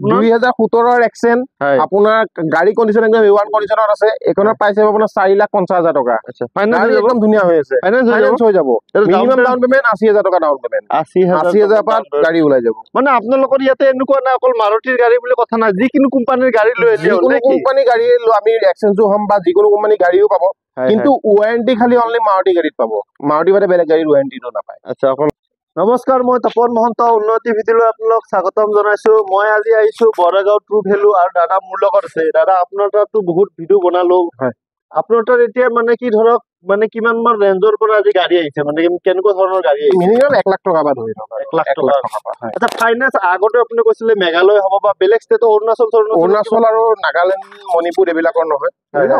আপোনাৰ 2017 ৰ এক্সেন আপোনাৰ গাড়ী কন্ডিশন একদম A1 কন্ডিশনত আছে এখনৰ প্ৰাইস হ'ব আপোনাৰ 4,50,000 টকা আচ্ছা ফাইনান্স একদম ধুনিয়া হৈ আছে ফাইনান্স হৈ যাব মিনিমাম ডাউন পেমেন্ট 80,000 টকা ডাউন পেমেন্ট 80,000 পাত গাড়ী ওলাই যাব মানে আপোনালোকৰ ইয়াতে এনেকুৱা না অকল মাৰুতিৰ গাড়ী বুলি কথা নাই যিকোনো কোম্পানীৰ গাড়ী লৈ আহিলে যিকোনো কোম্পানী গাড়ী আমি এক্সেঞ্জো হম বা যিকোনো কোম্পানী গাড়ীও পাব কিন্তু ওয়ারেন্টি খালি অনলি মাৰুতি গাড়ীত পাব মাৰুতি বাদে বেলেগ গাড়ীৰ ওয়াৰেন্টিটো নাপায় আচ্ছা নমস্কাৰ মই তপন মহন্ত উন্নতি ভিডিঅ'লৈ আপোনালোক স্বাগতম জনাইছো মই আজি আহিছো বৰাগাঁও ট্ৰু ভেলু আৰু দাদা মোৰ লগত আছে দাদা আপোনাৰ তাতো বহুত ভিডিঅ' বনালো আপোনাৰ তাত এতিয়া মানে কি ধৰক মানে কিমান মান ৰেঞ্জৰ পৰা আজি গাড়ী আহিছে মানে কেনেকুৱা ধৰণৰ গাড়ী আহিছে মিনিমাম 1 লাখ টকা বা ধৰি লওক 1 লাখ টকা আচ্ছা ফাইনান্স আগতে আপুনি কৈছিলে মেঘালয় হ'ব বা বেলেগ ষ্টেট অৰুণাচল আৰু নাগালেণ্ড মণিপুৰ এইবিলাকৰ নহয়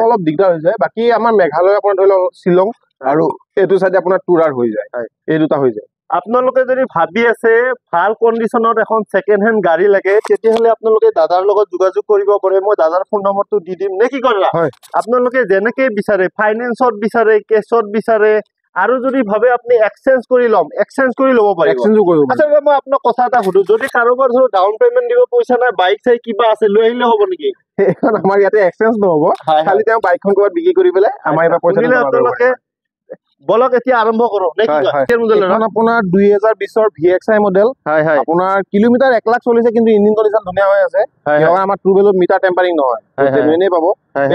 অলপ দিগদাৰ হৈ যায় বাকি আমাৰ মেঘালয় আপোনাৰ ধৰি লওক শিলং আৰু এইটো সাইডে আপোনাৰ টুৰাৰ হৈ যায় এই দুটা হৈ যায় আপোনালোকে যদি ভাবি আছে ভাল কন্ডিশনত এখন সেকেন্ড হ্যান্ড গাড়ী লাগে তেতিয়াহলে আপোনালোকে দাদাৰ লগত যোগাযোগ কৰিব পাৰে মই দাদাৰ ফোন নম্বৰটো দি দিম নে কি কৰা আপোনালোকে যেনেকৈ বিচাৰে ফাইনান্সত বিচাৰে কেছত বিচাৰে আৰু যদি ভাবে আপনি এক্সচেঞ্জ কৰি ল'ব পাৰিব আচ্ছা মই আপোনাক কথা এটা সুধো যদি কাৰোবাৰ ধৰ ডাউন পেমেন্ট দিব পইচা নাই বাইক চাই কিবা আছে লৈ আহিলে হ'ব নেকি এখন আমাৰ ইয়াতে এক্সচেঞ্জ নহব খালি তেওঁ বাইকখন ক'ত বিক্ৰী কৰি পেলাই আমাৰ ইয়াৰ পইচা দিলে আপোনালোকে বলক এতিয়া আৰম্ভ কৰো নে কি কয় কি মডেল এখন আপোনাৰ 2020 ৰ VXI মডেল আপোনাৰ কিলোমিটাৰ 1 লাখ চলিছে কিন্তু ইঞ্জিন কন্ডিশন ধুনিয়া হৈ আছে এবাৰ আমাৰ ট্ৰু ভেলুত মিটাৰ টেম্পাৰিং নহয় জেনুইনে পাব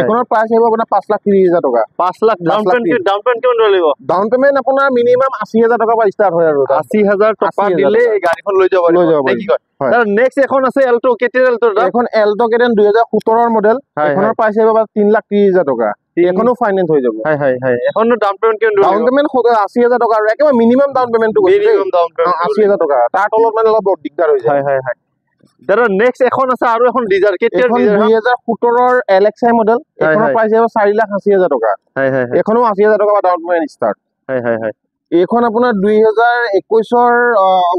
এখনৰ প্ৰাইস হ'ব আপোনাৰ 5,30,000 টকা 5 লাখ ডাউন পেমেন্ট কিমান লাগিব ডাউন পেমেন্ট আপোনাৰ মিনিমাম 80,000 টকা পৰা ষ্টাৰ্ট হয় আৰু 80,000 টকা দিলে এই গাড়ীখন লৈ যাব নে কি কয় তাৰ নেক্সট এখন আছে এল্টো কেটেন এল্টো এখন এল্টো কেটেন 2017 ৰ মডেল এখনৰ প্ৰাইস হ'ব 3,30,000 টকা এখনো ফাইনান্স হৈ যাব এখনো ডাউন পেমেন্ট কিমান ডাউন পেমেন্ট 80,000 টকা আৰু একেবাৰে মিনিমাম ডাউন পেমেন্টটো মিনিমাম ডাউন পেমেন্ট 80,000 টকা তাৰ তলত মানে অলপ দিগদাৰ হৈ যায় দাদা নেক্সট এখন আছে আৰু এখন ডিজাৰ কেতিয়াৰ ডিজাৰ 2017 ৰ LXI মডেল এখনৰ প্ৰাইস হ'ব 4,80,000 টকা এখনো 80,000 টকা ডাউন পেমেন্ট ষ্টাৰ্ট এইখন আপোনাৰ 2021 ৰ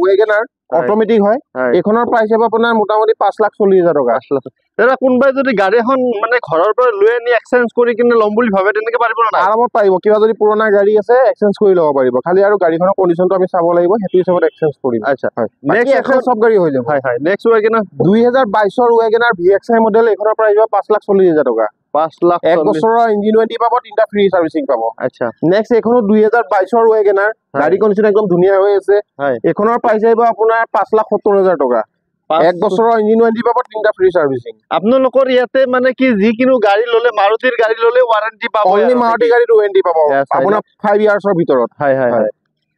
ওয়েগনাৰ অটোমেটিক হয় এখনৰ প্ৰাইস হ'ব আপোনাৰ মোটামুটি 5,40,000 টকা দাদা কোনবাই যদি গাড়ী এখন মানে ঘৰৰ পৰা লৈ আনি এক্সচেঞ্জ কৰি কিনে ল'ম বুলি ভাবে তেনেকে পাৰিব না আৰামত পাৰিব কিবা যদি পুৰণা গাড়ী আছে এক্সচেঞ্জ কৰি ল'ব পাৰিব খালি আৰু গাড়ীখনৰ কন্ডিশনটো আমি চাব লাগিব হেতু হিচাপত এক্সচেঞ্জ কৰিম আচ্ছা নেক্সট এখন সব গাড়ী হৈ যাব নেক্সট ওয়েগনাৰ 2022 ৰ ওয়েগনাৰ VXI মডেল এখনৰ প্ৰাইস হ'ব 5,40,000 টকা 5 লাখ 1 বছৰৰ ইঞ্জিন ওয়াৰেন্টি পাব তিনটা ফ্ৰী সাৰ্ভিসিং পাব আচ্ছা নেক্সট এখনো 2022 ৰ ওয়েগনাৰ গাড়ী কন্ডিশন একদম ধুনিয়া হৈ আছে এখনৰ প্ৰাইস আহিব আপোনাৰ 5,70,000 টকা 1 বছৰৰ ইঞ্জিন ওয়াৰেন্টি পাব তিনটা ফ্ৰী সাৰ্ভিসিং আপোনালোকৰ ইয়াতে মানে কি যিকিনো গাড়ী ললে মাৰুতিৰ গাড়ী ললে ওয়াৰেন্টি পাব অনলি মাৰুতি গাড়ীৰ ওয়াৰেন্টি পাব আপোনাৰ 5 ইয়াৰ্ছৰ ভিতৰত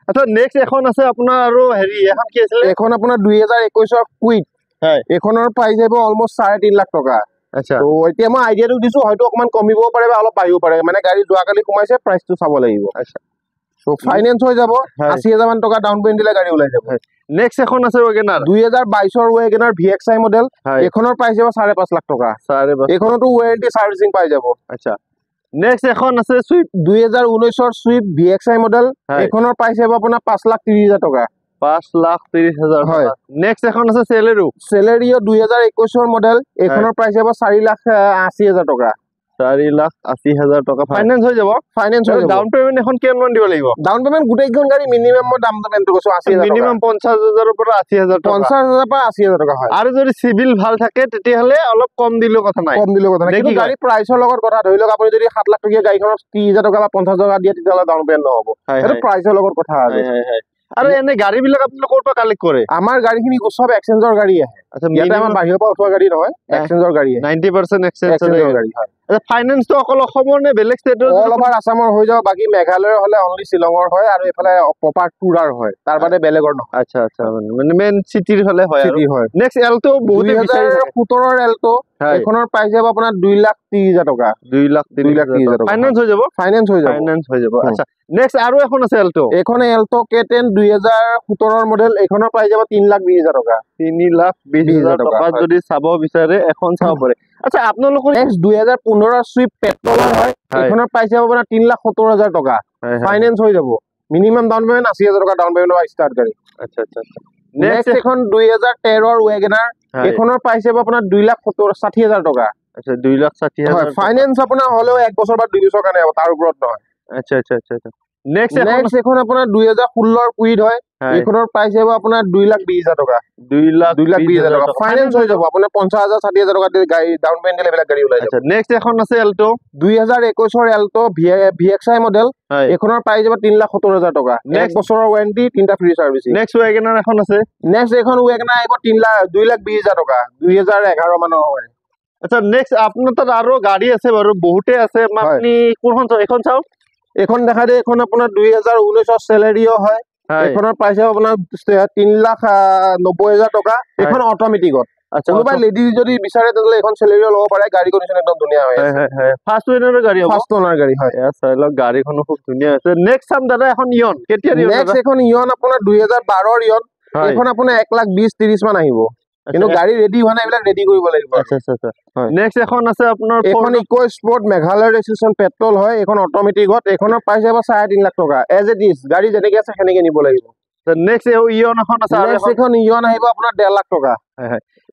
আচ্ছা নেক্সট এখন আছে আপোনাৰ আৰু হেৰি এখন কি আছিল এখন আপোনাৰ 2021 ৰ কুইক এখনৰ প্ৰাইস আহিব অলমোস্ট 3.5 লাখ টকা আচ্ছা তো এতিয়া মই আইডিয়াটো দিছো হয়তো অকমান কমিব পাৰে বা অলপ বাঢ়িব পাৰে মানে গাড়ী যোৱাকালি কমাইছে প্ৰাইসটো চাব লাগিব আচ্ছা সো ফাইনান্স হৈ যাব 80,000 মান টকা ডাউন পেমেন্ট দিলে গাড়ী ওলাই যাব নেক্সট এখন আছে ওয়েগনাৰ 2022 ৰ ওয়েগনাৰ VXI মডেল এখনৰ প্ৰাইস হ'ব 5.5 লাখ টকা এখনতো ওয়াৰেন্টি সাৰ্ভিসিং পাই যাব আচ্ছা নেক্সট এখন আছে সুইফট 2019 ৰ সুইফট VXI মডেল এখনৰ প্ৰাইস হ'ব আপোনাৰ 5,30,000 টকা 5,30,000 টকা নেক্সট এখন আছে সেলেৰিও 2021 ৰ মডেল এখনৰ প্ৰাইস হ'ব 4,80,000 টকা 4,80,000 টকা ফাইনান্স হৈ যাব ডাউন পেমেন্ট এখন কিমান দিব লাগিব ডাউন পেমেন্ট গুটেইখন গাড়ী মিনিমাম মই দাম পেমেন্টটো কৈছো 80,000 মিনিমাম 50,000 ৰ পৰা 80,000 টকা 50,000 পৰা 80,000 টকা হয় আৰু যদি সিভিল ভাল থাকে তেতিয়াহলে অলপ কম দিলেও কথা নাই কিন্তু গাড়ী প্ৰাইসৰ লগত কথা ধৰি লওক আপুনি যদি 7 লাখ টকীয়া গাড়ীখনত 30,000 টকা বা 50,000 টকা দিয়ে তেতিয়াহলে ডাউন পেমেন্ট নহব এটা প্ৰাইসৰ লগত কথা আছে আৰু এনে গাড়ী বিলাক আপুনি ক'ৰ পৰা কালেক্ট কৰে আমাৰ গাড়ীখিনি সব এক্সচেঞ্জৰ গাড়ী আহে আচ্ছা ইয়াতে আমাৰ বাহিৰৰ পৰা উঠোৱা গাড়ী নহয় এক্সচেঞ্জৰ গাড়ী 90% এক্সচেঞ্জৰ গাড়ী হয় আচ্ছা ফাইনান্স তো অকল অসমৰ নে বেলেগ ষ্টেটৰ অল ওভাৰ আসামৰ হৈ যাব বাকি মেঘালয়ৰ হলে অনলি শিলঙৰ হয় আৰু এফালে প্ৰপাৰ টুৰাৰ হয় তাৰ বাদে বেলেগৰ নহয় আচ্ছা আচ্ছা মানে মেন সিটিৰ হলে হয় সিটি হয় নেক্সট এল্টো বহুত 2017 ৰ এল্টো এখনৰ প্ৰাইস হ'ব আপোনাৰ 2,30,000 টকা 2,30,000 টকা ফাইনান্স হৈ যাব আচ্ছা নেক্সট আৰু এখন আছে এল্টো এখন এল্টো K10 2017 ৰ মডেল এখনৰ প্ৰাইস হ'ব 3,20,000 টকা 3,20,000 টকা যদি চাব বিচাৰে এখন চাব পাৰে আচ্ছা আপোনালোকৰ নেক্সট 2015 ৰ সুইফট পেট্ৰলৰ হয় এখনৰ প্ৰাইস হ'ব আপোনাৰ 3,70,000 টকা ফাইনান্স হৈ যাব মিনিমাম ডাউন পেমেন্ট 80,000 টকা ডাউন পেমেন্ট বা ষ্টাৰ্ট গাড়ী আচ্ছা আচ্ছা নেক্সট এখন 2013 ৰ ওয়েগনাৰ এখনৰ প্ৰাইস হ'ব আপোনাৰ 2,60,000 টকা আচ্ছা 2,60,000 ফাইনান্স আপোনাৰ হলেও 1 বছৰ বা 2 বছৰ কাৰণে হ'ব তাৰ ওপৰত নহয় আচ্ছা আচ্ছা আচ্ছা নেক্সট এখন আপোনাৰ 2016 ৰ কুইড হয় এইখনৰ প্ৰাইচ আহিব আপোনাৰ 2,20,000 টকা 2,20,000 টকা ফাইনেন্স হৈ যাব আপোনাৰ 50,000 60,000 টকা দি গাড়ী ডাউন পেমেন্ট দিলে এইবিলাক গাড়ী ওলাই যাব নেক্সট এখন আছে এল্টো 2021 ৰ এল্টো VXI মডেল এইখনৰ প্ৰাইচ হ'ব 3,70,000 টকা এক বছৰৰ ওয়াৰেন্টি 3টা ফ্ৰী সাৰ্ভিসিং নেক্সট ওয়াগনাৰ এখন আছে নেক্সট এখন ওয়াগনাৰ আহিব 2,20,000 টকা 2011 মানৰ হয় আচ্ছা নেক্সট আপোনাৰ তাত আৰু গাড়ী আছে বাৰু বহুতে আছে আপুনি কোনখন এখন চাও এখন দেখা দে এখন আপোনাৰ 2019 ৰ স্যালাৰিও হয় এখনৰ প্ৰাইস হ'ব আপোনাৰ 3,90,000 টকা এখন অটোমেটিকত আচ্ছা কোনোবা লেডি যদি বিচাৰে তেলে এখন স্যালাৰিও ল'ব পাৰে গাড়ী কন্ডিশন একদম ধুনীয়া হয় ফাৰ্স্ট ওনাৰৰ গাড়ী হ'ব ফাৰ্স্ট ওনাৰ গাড়ী হয় চাইলক গাড়ীখনো খুব ধুনীয়া আছে নেক্সট চাম দাদা এখন ইয়ন কেতিয়া ইয়ন নেক্সট এখন ইয়ন আপোনাৰ 2012 ৰ ইয়ন এখন আপোনাৰ 1,20,30 মান আহিব কিন্তু গাড়ী ৰেডি হোৱা নাই এবিলাক ৰেডি কৰিব লাগিব আচ্ছা আচ্ছা নেক্সট এখন আছে আপোনাৰ এখন EcoSport Meghalaya registration petrol হয় এখন অটোমেটিকত এখনৰ প্ৰাইস হ'ব 3.5 লাখ টকা এজ ইট ইজ গাড়ী যেনেকৈ আছে সেনেকৈ নিব লাগিব নেক্সট ইয়ন এখন আছে আৰু এখন ইয়ন আহিব আপোনাৰ 1.5 লাখ টকা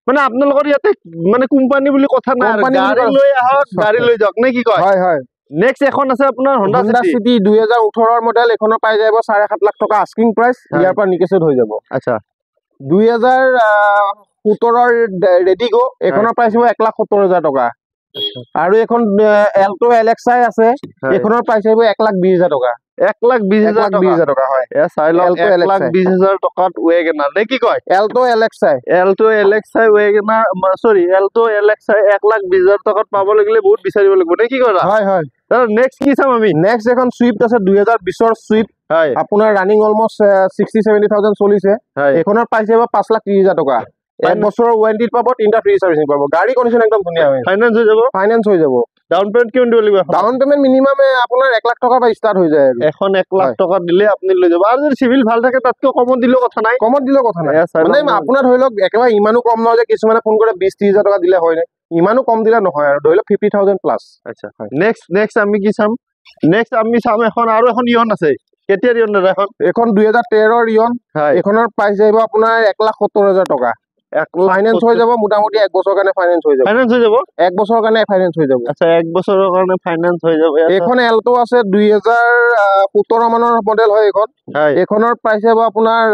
মানে আপোনালোকৰ ইয়াতে মানে কোম্পানী বুলি কথা নাই গাড়ী লৈ আহক গাড়ী লৈ যাওক নে কি কয় হয় হয় নেক্সট এখন আছে আপোনাৰ Honda City 2018 ৰ মডেল এখনৰ প্ৰাইস আহিব 7.5 লাখ টকা আস্কিং প্ৰাইস ইয়াৰ পৰা নিকেচেড হৈ যাব আচ্ছা 2017 ৰ ৰেডিগো এখনৰ প্ৰাইস হ'ব 1,70,000 টকা আৰু এখন এল্টো LXI আছে এখনৰ প্ৰাইস আহিব 1,20,000 টকা 1,20,000 টকা হয় এ চাইলক 1,20,000 টকাত ওয়েগনাৰ নে কি কয় এল্টো LXI ওয়েগনাৰ সৰি এল্টো LXI 1,20,000 টকাত পাব লাগিলে বহুত বিচাৰিব লাগিব নে কি কয় হয় হয় তাৰ নেক্সট কি চাম আমি নেক্সট এখন সুইফট আছে 2020 ৰ সুইফট হয় আপোনাৰ ৰানিং অলমোস্ট 60-70,000 চলিছে এখনৰ প্ৰাইস হ'ব 5,30,000 টকা এক বছৰৰ ওয়াৰেন্টি পাব 3টা ফ্ৰী সাৰ্ভিসিং পাব গাড়ী কন্ডিশন একদম ধুনীয়া হয় ফাইনান্স হৈ যাব ডাউন পেমেন্ট কিমান দিব লাগিব ডাউন পেমেন্ট মিনিমাম আপোনাৰ 1 লাখ টকা পৰা ষ্টাৰ্ট হৈ যায় এখন 1 লাখ টকা দিলে আপুনি লৈ যাব আৰু যদি সিভিল ভাল থাকে তাতকৈ কমত দিলেও কথা নাই মানে আপোনাৰ ধৰি লওক একেবাৰে ইমানো কম নহয় যে কিছুমানে ফোন কৰে 20-30,000 টকা দিলে হয় নাই ইমানো কম দিলে নহয় আৰু ধৰি লওক 50,000 প্লাস আচ্ছা নেক্সট আমি কি চাম নেক্সট আমি চাম এখন আৰু এখন ইয়ন আছে কেতিয়া ইয়ন দাদা এখন 2013 ৰ ইয়ন এখনৰ প্ৰাইস আহিব আপোনাৰ 1,70,000 টকা ফাইনান্স হৈ যাব মোটামুটি 1 বছৰৰ কাৰণে ফাইনান্স হৈ যাব 1 বছৰৰ কাৰণে ফাইনান্স হৈ যাব আচ্ছা 1 বছৰৰ কাৰণে ফাইনান্স হৈ যাব এখন এল্টো আছে 2017 মানৰ মডেল হয় এখনৰ প্ৰাইস হ'ব আপোনাৰ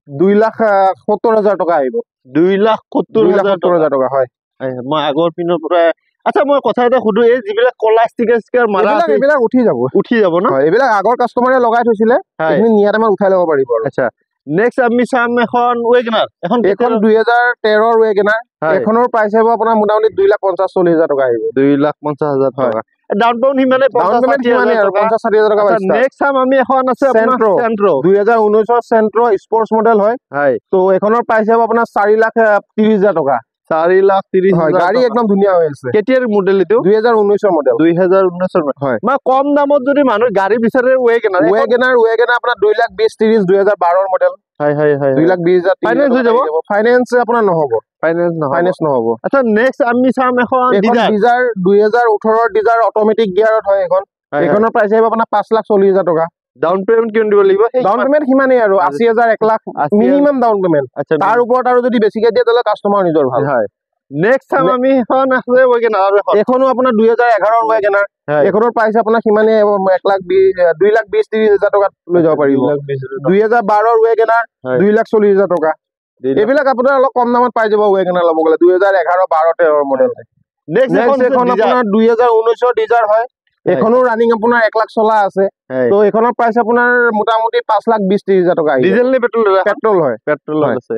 2,70,000 টকা আহিব 2,70,000 টকা হয় মই আগৰ পিনৰ পৰা আচ্ছা মই কথা এটা সুধো এই যিবিলাক কলা ষ্টিকাৰ মাৰা আছে এইবিলাক উঠি যাব ন এইবিলাক আগৰ কাস্টমাৰে লগাই থৈছিলে আপুনি নিয়া টাইমত উঠাই ল'ব পাৰিব আচ্ছা নেক্সট আমি চাম এখন ওয়েগনাৰ এখন 2013 ৰ ওয়েগনাৰ এখনৰ প্ৰাইস হ'ব আপোনাৰ মোটামুটি 2,50,40,000 টকা আহিব 2,50,000 টকা ডাউন পেমেন্ট হিমানে 50,60,000 আৰু 50,60,000 টকা নেক্সট চাম আমি এখন আছে আপোনাৰ সেন্ট্ৰো 2019 ৰ সেন্ট্ৰো স্পৰ্টস মডেল হয় তো এখনৰ প্ৰাইস হ'ব আপোনাৰ 4,30,000 টকা 4,30,000 গাড়ী একদম ধুনীয়া হৈ আছে কেতিয়াৰ মডেল এটো 2019 ৰ মডেল 2019 ৰ হয় মই কম দামত যদি মানুহ গাড়ী বিচাৰে ওয়েগনাৰ আপোনাৰ 2,20,30 2012 ৰ মডেল হয় 2,20,000 ফাইনান্স হৈ যাব ফাইনান্স আপোনাৰ নহব ফাইনান্স নহব আচ্ছা নেক্সট আমি চাম এখন ডিজাৰ 2018 ৰ ডিজাৰ অটোমেটিক গিয়াৰত হয় এখনৰ প্ৰাইস আহিব আপোনাৰ 5,40,000 টকা ডাউন পেমেন্ট কিমান দিব লাগিব ডাউন পেমেন্ট কিমানে আৰু 80,000 1 লাখ মিনিমাম ডাউন পেমেন্ট তাৰ ওপৰত আৰু যদি বেছিকে দিয়ে তেলে কাস্টমাৰ নিজৰ ভাল হয় নেক্সট টাইম আমি এখন আছে ওয়েগনাৰ এখনো আপোনাৰ 2011 ৰ ওয়েগনাৰ এখনৰ প্ৰাইস আপোনাৰ কিমানে 2,20,30,000 টকা লৈ যাব পাৰিব 2012 ৰ ওয়েগনাৰ 2,40,000 টকা এইবিলাক আপোনাৰ অলপ কম দামত পাই যাব ওয়েগনাৰ ল'ব গলে 2011 12 13 ৰ মডেল নেক্সট এখন আপোনাৰ 2019 ৰ ডিজাৰ হয় এখনো ৰানিং আপোনাৰ 1 লাখ চলা আছে তো এখনৰ প্ৰাইস আপোনাৰ মোটামুটি 5,20,30,000 টকা ডিজেল নে পেট্ৰল হয় পেট্ৰল আছে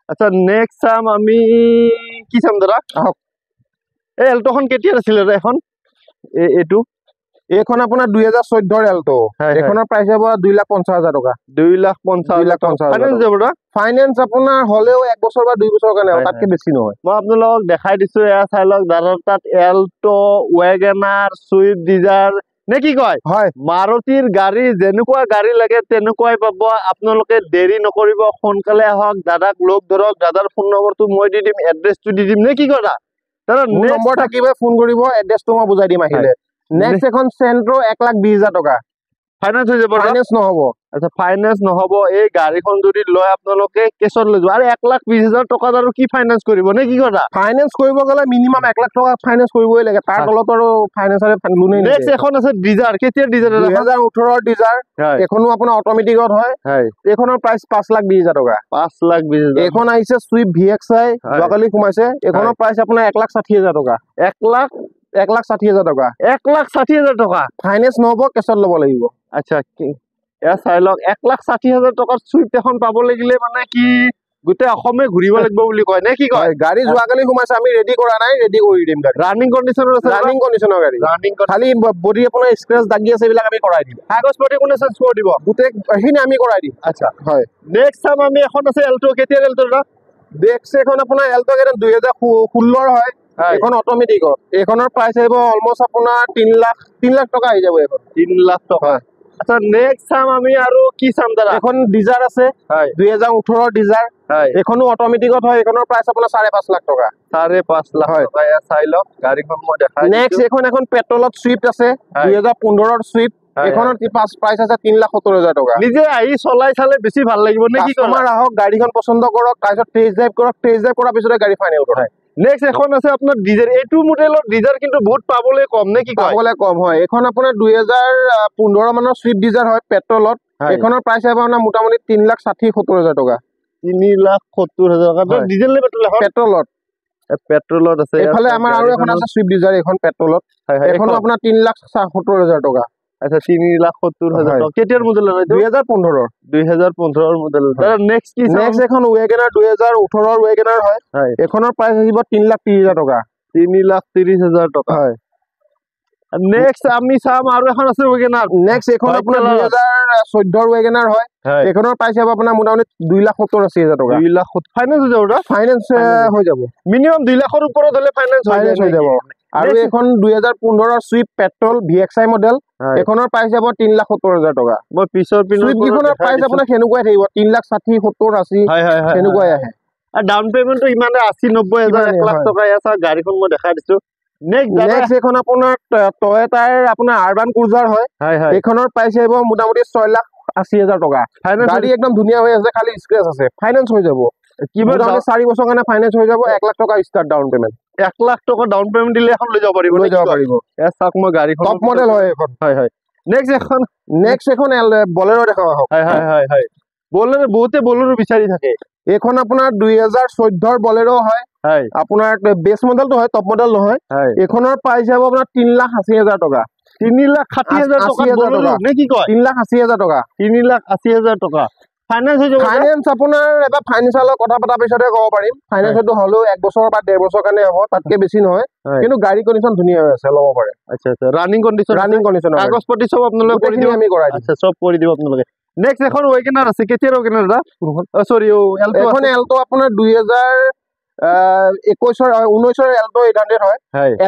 আচ্ছা নেক্সট চাম আমি কি চাম দাদা আহক এই এল্টোখন কেতিয়া আছিল এখন এটো এইখন আপোনাৰ 2014 ৰ এল্টো এখনৰ প্ৰাইস হ'ব 2,50,000 টকা 2,50,000 ফাইনান্স আপোনাৰ হলেও 1 বছৰ বা 2 বছৰৰ কাৰণে তাতকে বেছি নহয় মই আপোনালোকক দেখাই দিছো এয়া চাই লওক দাদাৰ তাত এল্টো ওয়েগনাৰ সুইফট ডিজাৰ নে কি কয় হয় মাৰুতিৰ গাড়ী যেনেকুৱা গাড়ী লাগে তেনেকুৱাই পাব আপোনালোকে দেৰি নকৰিব সোনকালে আহক দাদাক লগ ধৰক দাদাৰ ফোন নম্বৰটো মই দি দিম এড্ৰেছটো দি দিম নে কি কথা দাদা নম্বৰ থাকিব ফোন কৰিব এড্ৰেছটো মই বুজাই দিম আহিলে নেক্সট এখন সেন্ট্ৰো 1,20,000 টকা ফাইনেন্স হৈ যাব ফাইনেন্স নহব আচ্ছা ফাইনেন্স নহব এই গাড়ীখন যদি লয় আপোনালোকে কেছত লৈ যাব আৰু 1,20,000 টকাত আৰু কি ফাইনেন্স কৰিব নে কি কথা ফাইনেন্স কৰিব গ'লে মিনিমাম 1 লাখ টকা ফাইনেন্স কৰিবই লাগে তাৰ তলত আৰু ফাইনেন্সাৰে লোনেই নিদিয়ে নেক্সট এখন আছে ডিজাৰ কেতিয়াৰ ডিজাৰ 2018 ডিজাৰ এখনো আপোনাৰ অটোমেটিকত হয় এইখনৰ প্ৰাইচ 5,20,000 টকা 5,20,000 এখন আহিছে সুইফট VXI যোৱাকালি সোমাইছে এইখনৰ প্ৰাইচ আপোনাৰ 1,60,000 টকা 1,60,000 টকা 1,60,000 টকা ফাইনেন্স নহব কেছত ল'ব লাগিব আচ্ছা এয়া চাই লওক 1,60,000 টকাত সুইফট এখন পাব লাগিলে মানে কি গোটেই অসমে ঘূৰিব লাগিব বুলি কয় নে কি কয় গাড়ী যোৱাকালি সোমাইছে আমি ৰেডি কৰা নাই ৰেডি কৰি দিম গাড়ী ৰানিং কণ্ডিচনৰ আছে ৰানিং কণ্ডিচনৰ গাড়ী খালি বডি আপোনাৰ স্ক্ৰেচ দাগি আছে এইবিলাক আমি কৰাই দিম কাগজ পাতি কোনে চেঞ্জ কৰি দিব গোটেই এইখিনি আমি কৰাই দিম আচ্ছা হয় নেক্সট টাইম আমি এখন আছে এল্টো কেতিয়াৰ এল্টোটা দেখছে এখন আপোনাৰ এল্টো 2016 হয় এখন অটোমেটিকত এইখনৰ প্ৰাইচ আহিব অলমোস্ট আপোনাৰ 3 লাখ টকা আহি যাব এখন 3 লাখ টকা আচ্ছা নেক্সট টাইম আমি আৰু কি চাম দাদা এখন ডিজাৰ আছে 2018 ডিজাৰ এখনো অটোমেটিকত হয় এখনৰ প্ৰাইচ আপোনাৰ 5.5 লাখ টকা 5.5 লাখ টকা এয়া চাই লওক গাড়ীখন মই দেখাই নেক্সট এখন পেট্ৰলত সুইফট আছে 2015 সুইফট এখনৰ প্ৰাইচ আছে 3,70,000 টকা নিজে আহি চলাই চালে বেছি ভাল লাগিব নে কি কাস্টমাৰ আহক গাড়ীখন পছন্দ কৰক তাৰপিছত টেষ্ট ড্ৰাইভ কৰাৰ পিছতে গাড়ী ফাইনেল কৰক নেক্সট এখন আছে আপোনাৰ ডিজাৰ এইটো মডেলৰ ডিজাৰ কিন্তু বহুত পাবলৈ কম নে কি পাবলৈ কম হয় এখন আপোনাৰ 2015 মানৰ সুইফট ডিজাৰ হয় পেট্ৰলত এখনৰ প্ৰাইচ আহিব আপোনাৰ মোটামুটি 3,60,70,000 টকা 3,70,000 টকা ডিজেল নে পেট্ৰলত আছে এইফালে আমাৰ আৰু এখন আছে সুইফট ডিজাৰ এখন পেট্ৰলত এখন আপোনাৰ 3,70,000 টকা আচ্ছা 3,70,000 টকা কেতিয়াৰ মডেল হয় 2015 মডেল তাৰ নেক্সট কি নেক্সট এখন ওয়েগনাৰ 2018 ওয়েগনাৰ হয় এখনৰ প্ৰাইচ আহিব 3,30,000 টকা 3,30,000 টকা হয় নেক্সট আমি চাম আৰু এখন আছে ওয়েগনাৰ নেক্সট এখন আপোনাৰ 2014 ওয়েগনাৰ হয় এখনৰ প্ৰাইচ আহিব আপোনাৰ মোটামুটি 2,70,000 টকা 2,70,000 ফাইনেন্স হৈ যাব ফাইনেন্স হৈ যাব মিনিমাম 2 লাখৰ ওপৰত হলে ফাইনেন্স হৈ যাব আৰু এখন 2015 সুইফট পেট্ৰল VXI মডেল এখনৰ প্ৰাইচ হ'ব 3,70,000 টকা মই পিছৰ সুইফট কিখনৰ প্ৰাইচ আপোনাৰ সেনেকুৱাই থাকিব 3,60,000 70,000 80 সেনেকুৱাই আহে আৰু ডাউন পেমেন্টটো ইমানে 80,90,000 1 লাখ টকা এসা গাড়ীখন মই দেখাই দিছো নেক্সট এখন আপোনাৰ টয়োটাৰ আপোনাৰ আৰবান ক্ৰুজাৰ হয় এখনৰ প্ৰাইচ আহিব মোটামুটি 6,80,000 টকা গাড়ী একদম ধুনীয়া হৈ আছে খালি স্ক্ৰেচ আছে ফাইনেন্স হৈ যাব কিবা 4 বছৰ কাৰণে ফাইনেন্স হৈ যাব 1 লাখ টকা স্টাৰ্ট ডাউন পেমেন্ট 1 লাখ টকা ডাউন পেমেন্ট দিলে এখন লৈ যাব পাৰিব এ চাক মই গাড়ীখন টপ মডেল হয় এখন নেক্সট এখন বলেৰো দেখাও আহক বলেৰো বহুতে বলেৰো বিচাৰি থাকে এখন আপোনাৰ 2014 বলেৰো হয় আপোনাৰ বেস মডেলটো হয় টপ মডেল নহয় এখনৰ প্ৰাইচ হ'ব আপোনাৰ 3,80,000 টকা 3,60,000 টকা বলেৰো নে কি কয় 3,80,000 টকা 3,80,000 টকা ফাইনেন্স হৈ যাব ফাইনেন্স আপোনাৰ এটা ফাইনেন্সালৰ কথা পতা পিছতে ক'ব পাৰিম ফাইনেন্সটো হলো 1 বছৰ বা 1.5 বছৰ কাৰণে হ'ব তাতকে বেছি নহয় কিন্তু গাড়ী কণ্ডিচন ধুনীয়া হৈ আছে ল'ব পাৰে আচ্ছা ৰানিং কণ্ডিচন কাগজ পাতি সব আপোনালোকে কৰি দিব আমি কৰাই দিম আচ্ছা সব কৰি দিব আপোনালোকে নেক্সট এখন ওয়েগনাৰ আছে কেতিয়াৰ ওয়েগনাৰ দা সৰি এল্টো এখন এল্টো আপোনাৰ 2019 এল্টো 800 হয়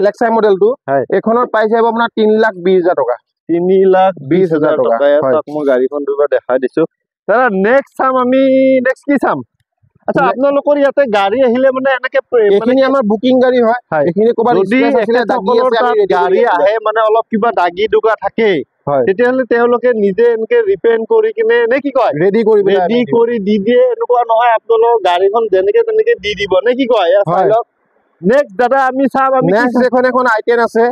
LXI মডেলটো এখনৰ প্ৰাইচ আহিব আপোনাৰ 3,20,000 টকা 3,20,000 টকা তাক মই গাড়ীখন দুবাৰ দেখাই দিছো দাদা নেক্সট চাম আমি নেক্সট কি চাম আচ্ছা আপোনালোকৰ ইয়াতে গাড়ী আহিলে মানে এনেকে এখিনি আমাৰ বুকিং গাড়ী হয় এখিনি ক'বা যদি গাড়ী আহে মানে অলপ কিবা দাগি দুগা থাকে তেতিয়াহ'লে তেওঁলোকে নিজে এনেকে ৰিপেয়াৰ কৰি কিনে নে কি কয় ৰেডি কৰি দি দিয়ে এনেকুৱা নহয় আপোনালোকৰ গাড়ীখন যেনেকে তেনেকে দি দিব নে কি কয় চাই লওক নেক্সট দাদা আমি চাম আমি নেক্সট এখন আইটেন আছে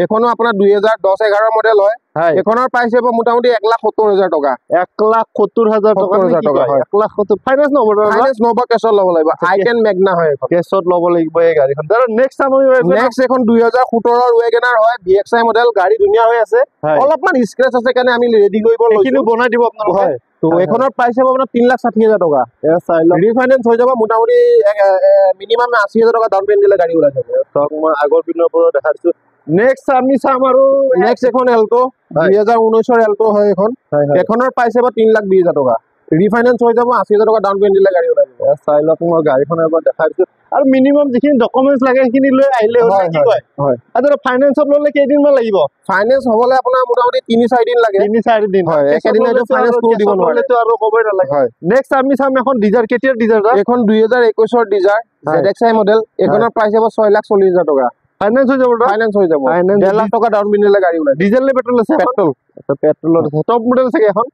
এখনো আপোনাৰ 2010-11 মডেল হয় এখনৰ প্ৰাইচ হ'ব মোটামুটি 1,70,000 টকা 1,70,000 টকা 1,70,000 ফাইনেন্স নহব কেছত ল'ব লাগিব আইটেন মেগনা হয় কেছত ল'ব লাগিব এই গাড়ীখন দাদা নেক্সট চাম নেক্সট এখন 2017 ওয়েগনাৰ হয় VXI মডেল গাড়ী ধুনীয়া হৈ আছে অলপমান স্ক্ৰেচ আছে কাৰণে আমি ৰেডি কৰিব লৈছো বনাই দিব আপোনালোকে হয় তো এখনৰ প্ৰাইচ হ'ব আপোনাৰ 3,60,000 টকা চাই লওক ৰিফাইনেন্স হৈ যাব মোটামুটি মিনিমাম 80,000 টকা ডাউন পেমেন্ট দিলে গাড়ী ওলাই যাব তক মই আগৰ দিনৰ পৰা দেখাই দিছো নেক্সট আমি চাম আৰু নেক্সট এখন এল্টো 2019 এল্টো হয় এখনৰ প্ৰাইচ হ'ব 3,20,000 টকা ৰিফাইনেন্স হৈ যাব 80,000 টকা ডাউন পেমেন্ট দিলে গাড়ী ওলাই যাব চাই লওক মই গাড়ীখন এবাৰ দেখাই দিছো আৰু মিনিমাম যিখিনি ডকুমেন্টস লাগে সেইখিনি লৈ আহিলে হ'ল কি কয় আৰু ফাইনেন্সত ল'লে কেইদিন মান লাগিব ফাইনেন্স হ'বলে আপোনাৰ মোটামুটি 3-4 দিন লাগে 3-4 দিন হয় একেদিনতে ফাইনেন্স কৰি দিব নোৱাৰে তো আৰু ক'বই নালাগে নেক্সট আমি চাম এখন ডিজাৰ কেতিয়াৰ ডিজাৰ এখন 2021 ডিজাৰ ZXI মডেল এখনৰ প্ৰাইচ হ'ব 6,40,000 টকা ফাইনেন্স হৈ যাব ফাইনেন্স হৈ যাব 1.5 লাখ টকা ডাউন পেমেন্ট গাড়ী ওলাই ডিজেল নে পেট্ৰল আছে পেট্ৰল পেট্ৰলৰ আছে টপ মডেল চাগে এখন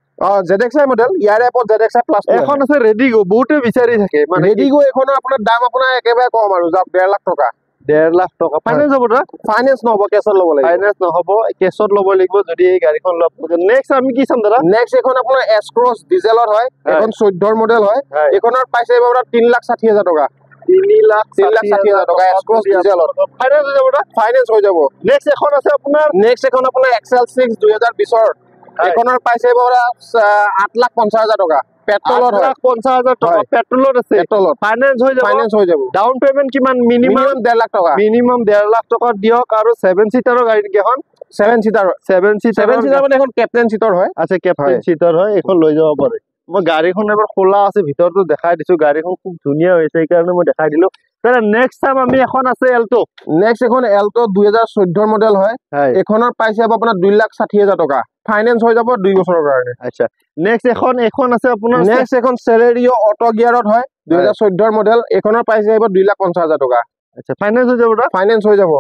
ZXi মডেল ইয়াৰ এপত ZXi প্লাস এখন আছে ৰেডিগো বহুতে বিচাৰি থাকে মানে ৰেডিগো এখনৰ আপোনাৰ দাম আপোনাৰ একেবাৰে কম আৰু 1.5 লাখ টকা 1.5 লাখ টকা ফাইনেন্স হ'ব ফাইনেন্স নহব কেছত ল'ব লাগিব ফাইনেন্স নহব কেছত ল'ব লাগিব যদি এই গাড়ীখন ল'ব নেক্সট আমি কি চাম দাদা নেক্সট এখন আপোনাৰ এছ ক্ৰছ ডিজেলত হয় এখন 14 মডেল হয় এখনৰ পাইছে আপোনাৰ 3,60,000 টকা 3,60,000 টকা এছ ক্ৰছ ডিজেলত ফাইনেন্স হৈ যাব ফাইনেন্স হৈ যাব নেক্সট এখন আছে আপোনাৰ XL6 2020 এখনৰ পাইছে আপোনাৰ 8,50,000 টকা পেট্ৰলত 8,50,000 টকা পেট্ৰলত আছে পেট্ৰলত ফাইনেন্স হৈ যাব ডাউন পেমেন্ট কিমান মিনিমাম 1.5 লাখ টকা মিনিমাম 1.5 লাখ টকা দিয়ক আৰু 7 সিটাৰৰ গাড়ী কেখন 7 সিটাৰ মানে এখন কেপ্টেইন সিটৰ হয় আচ্ছা কেপ্টেইন সিটৰ হয় এখন লৈ যাব পাৰে মই গাড়ীখন এবাৰ খোলা আছে ভিতৰটো দেখাই দিছো গাড়ীখন খুব ধুনীয়া হৈছে সেইকাৰণে মই দেখাই দিলো তাৰে নেক্সট টাইম আমি এখন আছে এল্টো নেক্সট এখন এল্টো 2014 মডেল হয় এখনৰ পাইছে আপোনাৰ 2,60,000 টকা ফাইনেন্স হৈ যাব 2 বছৰৰ কাৰণে আচ্ছা নেক্সট এখন আছে আপোনাৰ নেক্সট এখন সেলেৰিও অটো গিয়াৰত হয় 2014 মডেল এখনৰ পাইছে 2,50,000 টকা আচ্ছা ফাইনেন্স হৈ যাব ফাইনেন্স হৈ যাব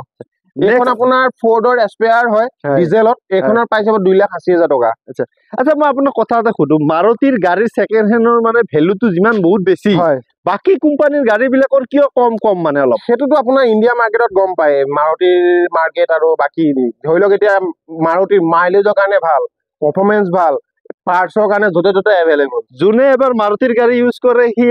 এখন আপোনাৰ ফৰ্ডৰ এস্পেয়াৰ হয় ডিজেলত এখনৰ পাইছে 2,80,000 টকা আচ্ছা আচ্ছা মই আপোনাক কথা এটা সুধো মাৰুতিৰ গাড়ীৰ সেকেন্ড হেণ্ডৰ মানে ভ্যালুটো যিমান বহুত বেছি হয় বাকি কোম্পানীৰ গাড়ী বিলাকৰ কিয় কম মানে অলপ সেটোটো আপোনাৰ ইণ্ডিয়া মাৰ্কেটত গম পায় মাৰুতিৰ মাৰ্কেট আৰু বাকি ধৰি লওক এতিয়া মাৰুতিৰ মাইলেজৰ কাৰণে ভাল পাৰফৰমেন্স ভাল পাৰ্টছৰ কাৰণে যতে ততে এভেইলেবল যোনে এবাৰ মাৰুতিৰ গাড়ী ইউজ কৰে সি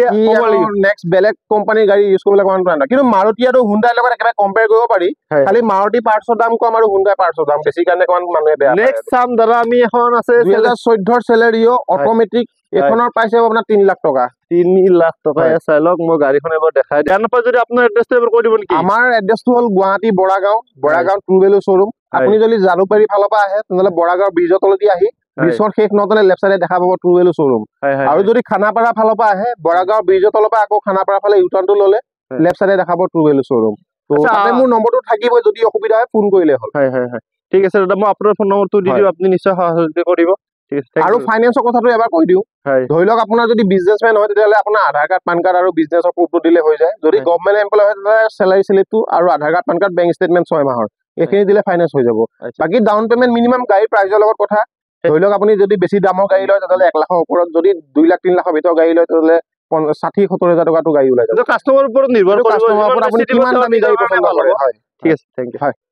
নেক্সট বেলেগ কোম্পানীৰ গাড়ী ইউজ কৰিবলৈ কোন প্লান কিন্তু মাৰুতি আৰু হুন্ডাইৰ লগত একেবাৰে কম্পেয়াৰ কৰিব পাৰি খালি মাৰুতি পাৰ্টছৰ দাম কম আৰু হুন্ডাই পাৰ্টছৰ দাম বেছি কাৰণে কোন মানুহে বেয়া নেক্সট চাম দাদা আমি এখন আছে 2014 সেলেৰিও অটোমেটিক এখনৰ পাইছে আপোনাৰ 3 লাখ টকা 3 লাখ টকা চাই লওক মই গাড়ীখন এবাৰ দেখাই দিয়া নাপায় যদি আপোনাৰ এড্ৰেছটো এবাৰ কৈ দিব নেকি আমাৰ এড্ৰেছটো হ'ল Guwahati Boragaon true value showroom আপুনি যদি জালুকবাৰী ফালৰ পৰা আহে তেনেহলে বৰাগাঁও ব্ৰিজৰ তলেদি আহি ব্ৰিজৰ শেষ নতলে লেফট সাইডে দেখা পাব ট্ৰু ভেলু শ্বৰুম আৰু যদি খানাপাৰা ফালৰ পৰা আহে বৰাগাঁও ব্ৰিজৰ তলৰ পৰা আকৌ খানাপাৰা ফালে ইউটাৰ্ণটো ললে লেফট সাইডে দেখা পাব ট্ৰু ভেলু শ্বৰুম তো তাতে মোৰ নম্বৰটো থাকিব যদি অসুবিধা হয় ফোন কৰিলে হ'ল ঠিক আছে দাদা মই আপোনাৰ ফোন নম্বৰটো দি দিও আপুনি নিশ্চয় সহযোগ কৰিব আৰু ফাইনেন্সৰ কথাটো এবাৰ কৈ দিও ধৰি লওক আপোনাৰ যদি বিজনেছমেন হয় তেতিয়াহলে আপোনাৰ আধাৰ কাৰ্ড পান কাৰ্ড আৰু বিজনেছৰ প্ৰুফটো দিলে হৈ যায় যদি গভৰ্ণমেণ্ট এমপ্লয় হয় তেতিয়াহলে চেলাৰী স্লিপটো আৰু Aadhaar card PAN card bank statement 6 মাহৰ এইখিনি দিলে ফাইনেন্স হৈ যাব বাকি ডাউন পেমেন্ট মিনিমাম গাড়ীৰ প্ৰাইজৰ লগত কথা ধৰি লওক আপুনি যদি বেছি দামৰ গাড়ী লয় তেতিয়াহলে 1 লাখৰ ওপৰত যদি 2 লাখ 3 লাখৰ ভিতৰত গাড়ী লয় তেতিয়াহলে 60-70,000 টকাটো গাড়ী ওলাই যাব কাস্টমাৰৰ ওপৰত নিৰ্ভৰ কৰিব কাস্টমাৰৰ ওপৰত আপুনি কিমান দামী গাড়ী পছন্দ কৰে ঠিক আছে থ্যাংক ইউ